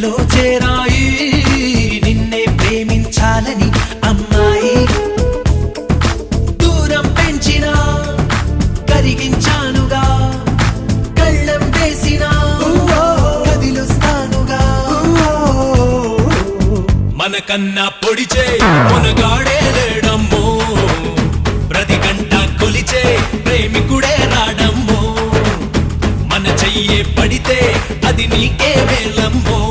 గుండెల్లో చేరాయి నిన్నే ప్రేమించాలని అమ్మాయి దూరం పెంచినా కరిగించానుగా కళ్ళం వేసినా కదిలుస్తానుగా మనకన్నా పొడిచే మునగాడే లేడమ్మో ప్రతి గంట కొలిచే ప్రేమికుడే రాడమ్మో మన చెయ్యే పడితే అది నీకే వేలమ్మో